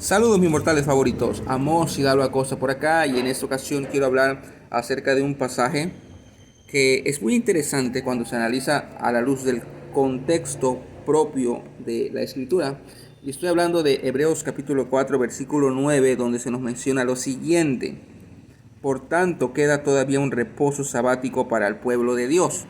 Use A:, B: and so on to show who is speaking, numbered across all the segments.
A: Saludos mis mortales favoritos, Amos y Dalo Acosta por acá y en esta ocasión quiero hablar acerca de un pasaje que es muy interesante cuando se analiza a la luz del contexto propio de la escritura. Y estoy hablando de Hebreos capítulo 4 versículo 9 donde se nos menciona lo siguiente: por tanto queda todavía un reposo sabático para el pueblo de Dios.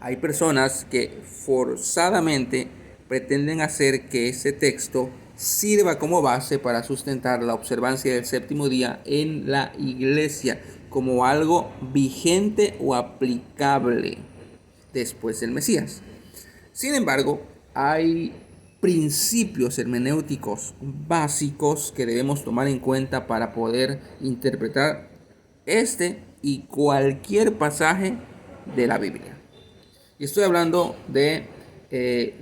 A: Hay personas que forzadamente pretenden hacer que ese texto sirva como base para sustentar la observancia del séptimo día en la iglesia como algo vigente o aplicable después del Mesías. Sin embargo, hay principios hermenéuticos básicos que debemos tomar en cuenta para poder interpretar este y cualquier pasaje de la Biblia. Y estoy hablando de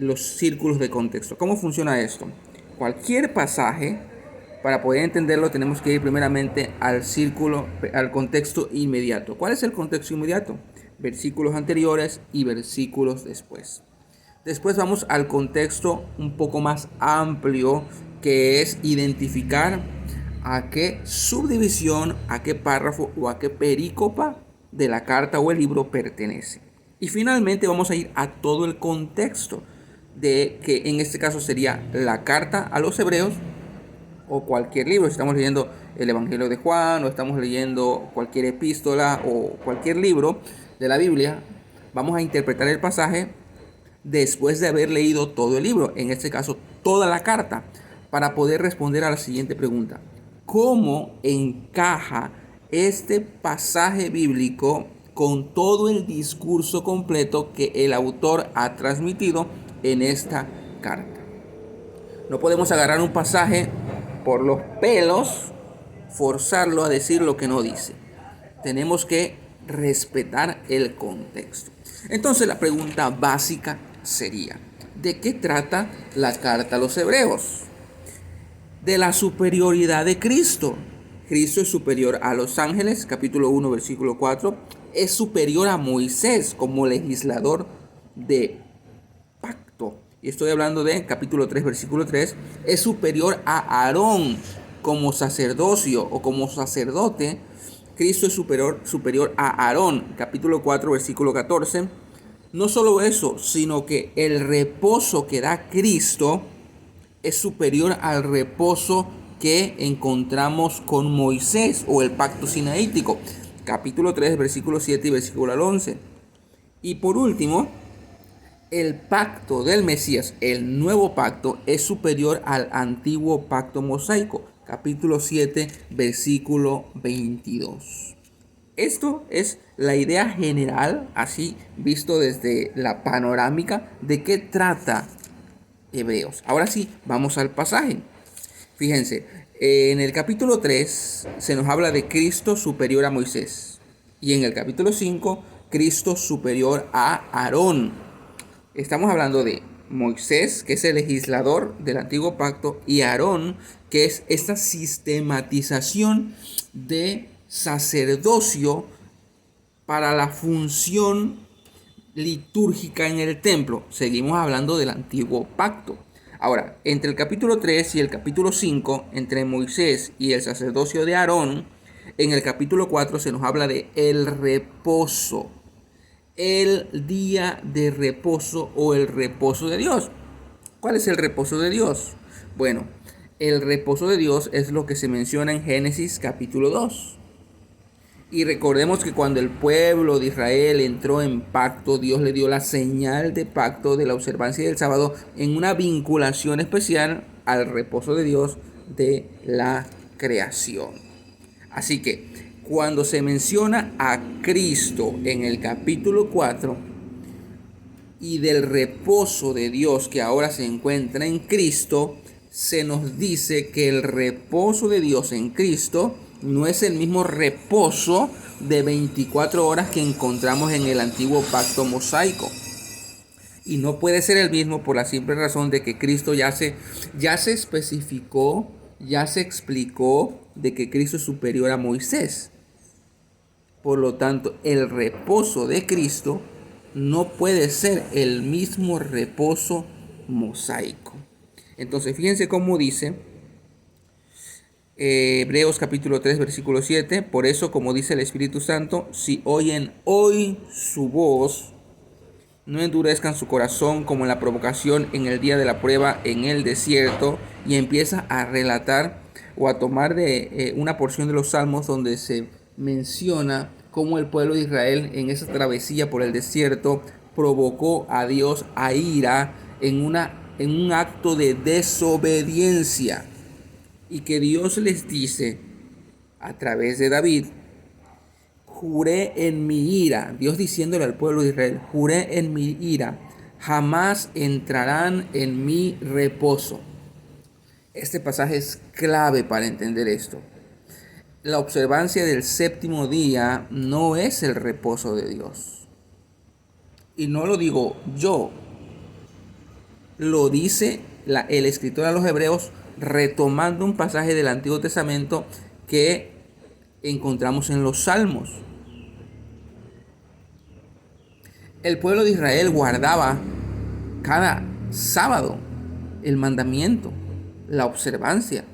A: los círculos de contexto. ¿Cómo funciona esto? Cualquier pasaje, para poder entenderlo, tenemos que ir primeramente al círculo, al contexto inmediato. ¿Cuál es el contexto inmediato? Versículos anteriores y versículos después. Después vamos al contexto un poco más amplio, que es identificar a qué subdivisión, a qué párrafo o a qué perícopa de la carta o el libro pertenece. Y finalmente vamos a ir a todo el contexto de que en este caso sería la carta a los hebreos o cualquier libro. Si estamos leyendo el Evangelio de Juan o estamos leyendo cualquier epístola o cualquier libro de la Biblia, vamos a interpretar el pasaje después de haber leído todo el libro, en este caso toda la carta, para poder responder a la siguiente pregunta: ¿cómo encaja este pasaje bíblico con todo el discurso completo que el autor ha transmitido en esta carta? No podemos agarrar un pasaje por los pelos, forzarlo a decir lo que no dice. Tenemos que respetar el contexto. Entonces la pregunta básica sería: ¿de qué trata la carta a los hebreos? De la superioridad de Cristo. Cristo es superior a los ángeles, capítulo 1, versículo 4. Es superior a Moisés como legislador de pacto. Y estoy hablando de capítulo 3, versículo 3. Es superior a Aarón como sacerdocio o como sacerdote. Cristo es superior a Aarón, capítulo 4, versículo 14. No solo eso, sino que el reposo que da Cristo es superior al reposo que encontramos con Moisés o el pacto sinaítico, capítulo 3, versículo 7 y versículo 11. Y por último, el pacto del Mesías, el nuevo pacto, es superior al antiguo pacto mosaico, capítulo 7, versículo 22. Esto es la idea general, así visto desde la panorámica, de qué trata Hebreos. Ahora sí, vamos al pasaje. Fíjense, en el capítulo 3 se nos habla de Cristo superior a Moisés. Y en el capítulo 5, Cristo superior a Aarón. Estamos hablando de Moisés, que es el legislador del antiguo pacto, y Aarón, que es esta sistematización de sacerdocio para la función litúrgica en el templo. Seguimos hablando del antiguo pacto. Ahora, entre el capítulo 3 y el capítulo 5, entre Moisés y el sacerdocio de Aarón, en el capítulo 4 se nos habla de el reposo, el día de reposo o el reposo de Dios. ¿Cuál es el reposo de Dios? Bueno, el reposo de Dios es lo que se menciona en Génesis capítulo 2. Y recordemos que cuando el pueblo de Israel entró en pacto, Dios le dio la señal de pacto de la observancia del sábado en una vinculación especial al reposo de Dios de la creación. Así que cuando se menciona a Cristo en el capítulo 4 y del reposo de Dios que ahora se encuentra en Cristo, se nos dice que el reposo de Dios en Cristo no es el mismo reposo de 24 horas que encontramos en el antiguo pacto mosaico. Y no puede ser el mismo por la simple razón de que Cristo ya se especificó, ya se explicó de que Cristo es superior a Moisés. Por lo tanto, el reposo de Cristo no puede ser el mismo reposo mosaico. Entonces, fíjense cómo dice Hebreos capítulo 3 versículo 7. Por eso, como dice el Espíritu Santo, si oyen hoy su voz, no endurezcan su corazón como en la provocación en el día de la prueba en el desierto. Y empieza a relatar o a tomar de una porción de los salmos donde se menciona cómo el pueblo de Israel en esa travesía por el desierto provocó a Dios a ira en un acto de desobediencia. Y que Dios les dice a través de David: juré en mi ira, Dios diciéndole al pueblo de Israel, juré en mi ira, jamás entrarán en mi reposo. Este pasaje es clave para entender esto. La observancia del séptimo día no es el reposo de Dios. Y no lo digo yo, lo dice el escritor a los Hebreos retomando un pasaje del Antiguo Testamento que encontramos en los Salmos. El pueblo de Israel guardaba cada sábado el mandamiento, la observancia.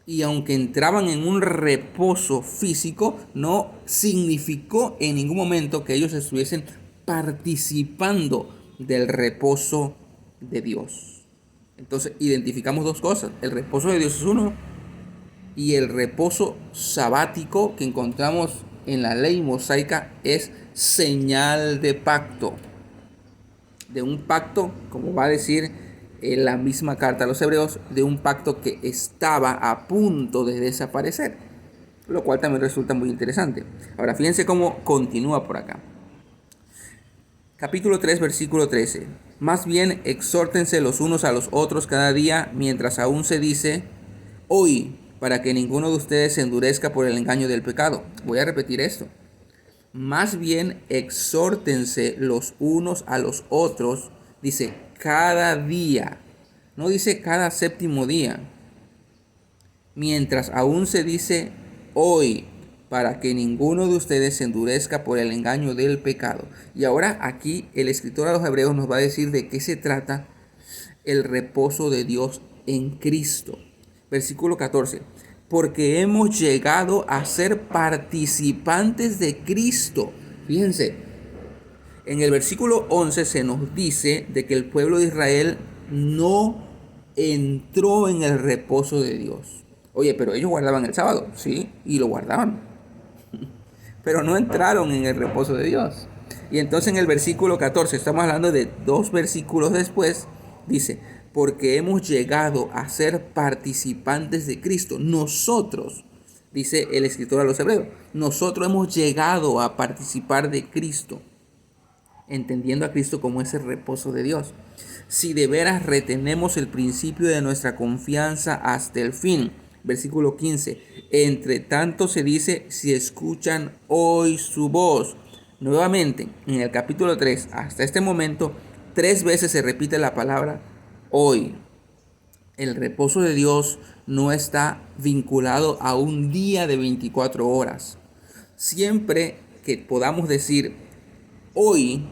A: Y aunque entraban en un reposo físico, no significó en ningún momento que ellos estuviesen participando del reposo de Dios. Entonces identificamos dos cosas. El reposo de Dios es uno y el reposo sabático que encontramos en la ley mosaica es señal de pacto. De un pacto, como va a decir en la misma carta a los Hebreos, de un pacto que estaba a punto de desaparecer. Lo cual también resulta muy interesante. Ahora fíjense cómo continúa por acá. Capítulo 3, versículo 13. Más bien exhórtense los unos a los otros cada día, mientras aún se dice hoy, para que ninguno de ustedes se endurezca por el engaño del pecado. Voy a repetir esto. Más bien exhórtense los unos a los otros, dice cada día, no dice cada séptimo día, mientras aún se dice hoy, para que ninguno de ustedes se endurezca por el engaño del pecado. Y ahora aquí el escritor a los Hebreos nos va a decir de qué se trata el reposo de Dios en Cristo. Versículo 14. Porque hemos llegado a ser participantes de Cristo. Fíjense, en el versículo 11 se nos dice de que el pueblo de Israel no entró en el reposo de Dios. Oye, pero ellos guardaban el sábado, sí, y lo guardaban. Pero no entraron en el reposo de Dios. Y entonces en el versículo 14, estamos hablando de 2 versículos después, dice: porque hemos llegado a ser participantes de Cristo. Nosotros, dice el escritor a los Hebreos, nosotros hemos llegado a participar de Cristo, entendiendo a Cristo como ese reposo de Dios. Si de veras retenemos el principio de nuestra confianza hasta el fin. Versículo 15. Entre tanto se dice, si escuchan hoy su voz. Nuevamente, en el capítulo 3, hasta este momento, 3 veces se repite la palabra hoy. El reposo de Dios no está vinculado a un día de 24 horas. Siempre que podamos decir hoy,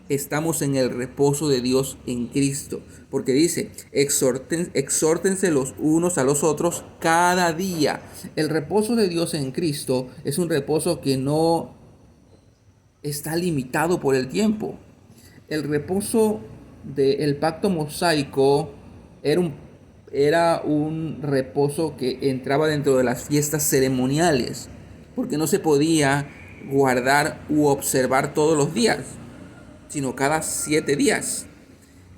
A: estamos en el reposo de Dios en Cristo. Porque dice, exhórtense los unos a los otros cada día. El reposo de Dios en Cristo es un reposo que no está limitado por el tiempo. El reposo del pacto mosaico era un reposo que entraba dentro de las fiestas ceremoniales, porque no se podía guardar u observar todos los días, sino cada 7 días.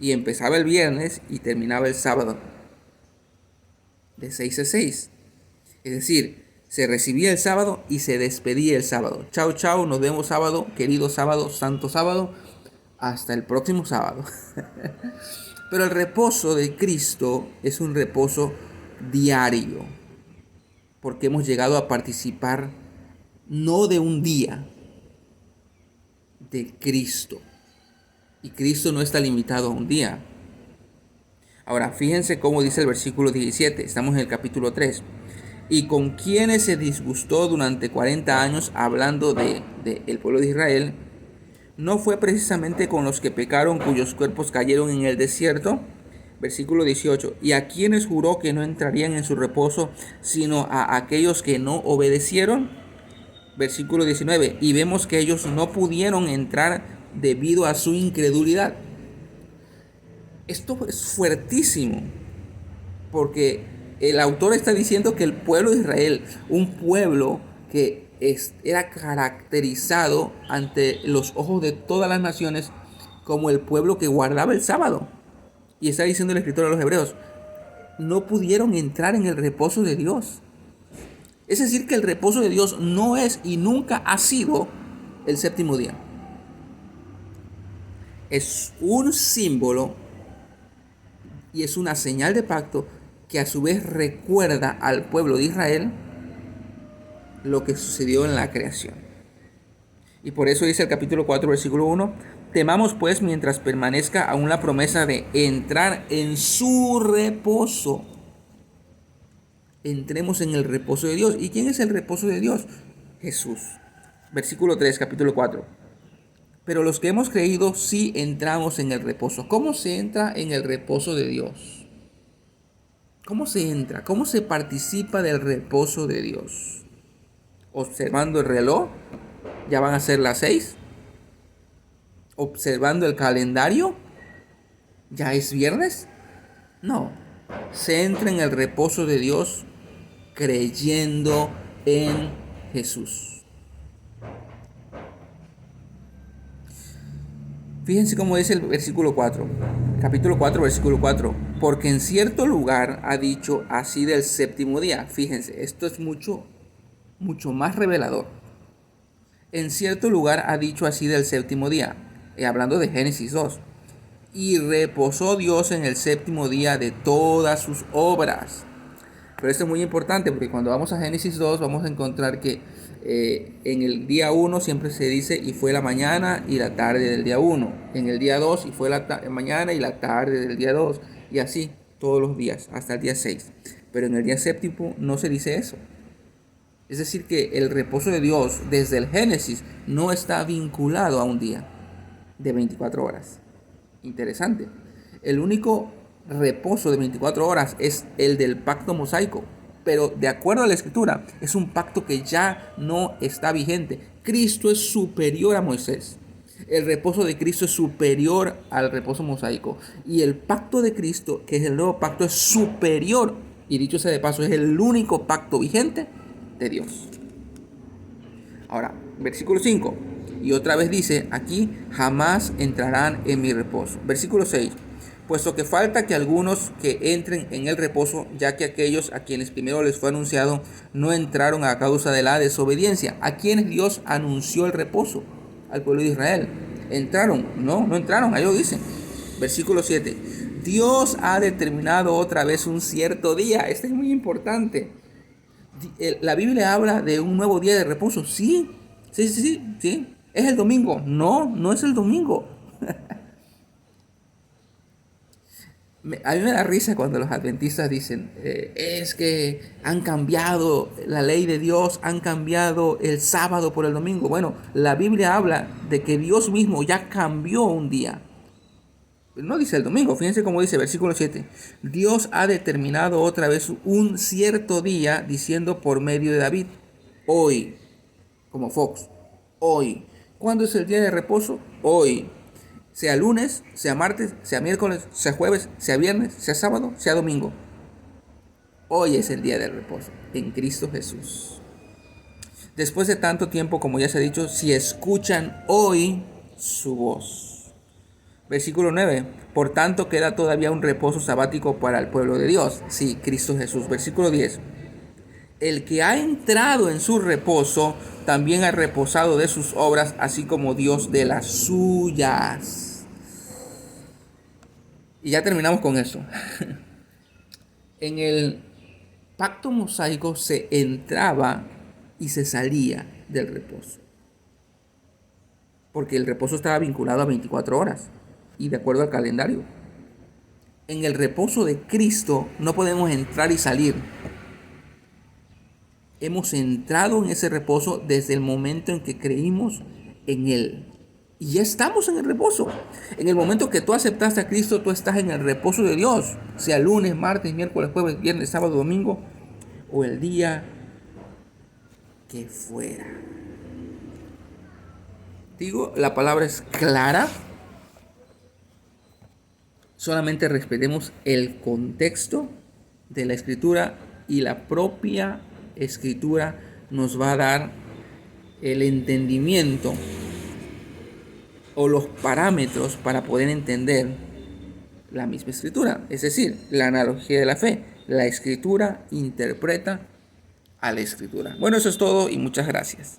A: Y empezaba el viernes y terminaba el sábado, de 6 a 6. Es decir, se recibía el sábado y se despedía el sábado. Chao, chao, nos vemos sábado, querido sábado, santo sábado, hasta el próximo sábado. Pero el reposo de Cristo es un reposo diario, porque hemos llegado a participar no de un día, de Cristo. Y Cristo no está limitado a un día. Ahora, fíjense cómo dice el versículo 17. Estamos en el capítulo 3. Y con quienes se disgustó durante 40 años, hablando de el pueblo de Israel, no fue precisamente con los que pecaron, cuyos cuerpos cayeron en el desierto. Versículo 18. Y a quienes juró que no entrarían en su reposo, sino a aquellos que no obedecieron. Versículo 19. Y vemos que ellos no pudieron entrar debido a su incredulidad. Esto es fuertísimo, porque el autor está diciendo que el pueblo de Israel, un pueblo que era caracterizado ante los ojos de todas las naciones como el pueblo que guardaba el sábado. Y está diciendo el escritor de los Hebreos, no pudieron entrar en el reposo de Dios. Es decir, que el reposo de Dios no es y nunca ha sido el séptimo día. Es un símbolo y es una señal de pacto que a su vez recuerda al pueblo de Israel lo que sucedió en la creación. Y por eso dice el capítulo 4, versículo 1, temamos pues mientras permanezca aún la promesa de entrar en su reposo. Entremos en el reposo de Dios. ¿Y quién es el reposo de Dios? Jesús. Versículo 3, capítulo 4. Pero los que hemos creído sí entramos en el reposo. ¿Cómo se entra en el reposo de Dios? ¿Cómo se entra? ¿Cómo se participa del reposo de Dios? Observando el reloj, ya van a ser las 6. Observando el calendario, ya es viernes. No, se entra en el reposo de Dios creyendo en Jesús. Fíjense cómo dice el versículo 4, capítulo 4, versículo 4. Porque en cierto lugar ha dicho así del séptimo día. Fíjense, esto es mucho más revelador. En cierto lugar ha dicho así del séptimo día, hablando de Génesis 2. Y reposó Dios en el séptimo día de todas sus obras. Pero esto es muy importante porque cuando vamos a Génesis 2 vamos a encontrar que en el día 1 siempre se dice y fue la mañana y la tarde del día 1. En el día 2 y fue la mañana y la tarde del día 2. Y así todos los días hasta el día 6. Pero en el día séptimo no se dice eso. Es decir que el reposo de Dios desde el Génesis no está vinculado a un día de 24 horas. Interesante. El único reposo de 24 horas es el del pacto mosaico, pero de acuerdo a la escritura es un pacto que ya no está vigente. Cristo es superior a Moisés. El reposo de Cristo es superior al reposo mosaico y el pacto de Cristo, que es el nuevo pacto, es superior, y dicho sea de paso, es el único pacto vigente de Dios. Ahora, versículo 5. Y otra vez dice aquí, jamás entrarán en mi reposo. Versículo 6. Puesto que falta que algunos que entren en el reposo, ya que aquellos a quienes primero les fue anunciado no entraron a causa de la desobediencia. ¿A quienes Dios anunció el reposo? Al pueblo de Israel. ¿Entraron? No entraron, ellos dicen. Versículo 7. Dios ha determinado otra vez un cierto día. Este es muy importante. La Biblia habla de un nuevo día de reposo. Sí. ¿Es el domingo? No es el domingo. A mí me da risa cuando los adventistas dicen, es que han cambiado la ley de Dios, han cambiado el sábado por el domingo. Bueno, la Biblia habla de que Dios mismo ya cambió un día. No dice el domingo, fíjense cómo dice versículo 7. Dios ha determinado otra vez un cierto día, diciendo por medio de David, hoy, como Fox, hoy. ¿Cuándo es el día de reposo? Hoy. Sea lunes, sea martes, sea miércoles, sea jueves, sea viernes, sea sábado, sea domingo. Hoy es el día del reposo, en Cristo Jesús. Después de tanto tiempo, como ya se ha dicho, si escuchan hoy su voz. Versículo 9. Por tanto, queda todavía un reposo sabático para el pueblo de Dios. Sí, Cristo Jesús. Versículo 10. El que ha entrado en su reposo, también ha reposado de sus obras, así como Dios de las suyas. Y ya terminamos con esto. En el pacto mosaico se entraba y se salía del reposo. Porque el reposo estaba vinculado a 24 horas y de acuerdo al calendario. En el reposo de Cristo no podemos entrar y salir. Hemos entrado en ese reposo desde el momento en que creímos en Él Y ya estamos en el reposo. En el momento que tú aceptaste a Cristo, tú estás en el reposo de Dios. Sea lunes, martes, miércoles, jueves, viernes, sábado, domingo o el día que fuera. Digo, la palabra es clara. Solamente respetemos el contexto de la escritura y la propia escritura nos va a dar el entendimiento o los parámetros para poder entender la misma escritura. Es decir, la analogía de la fe. La escritura interpreta a la escritura. Bueno, eso es todo y muchas gracias.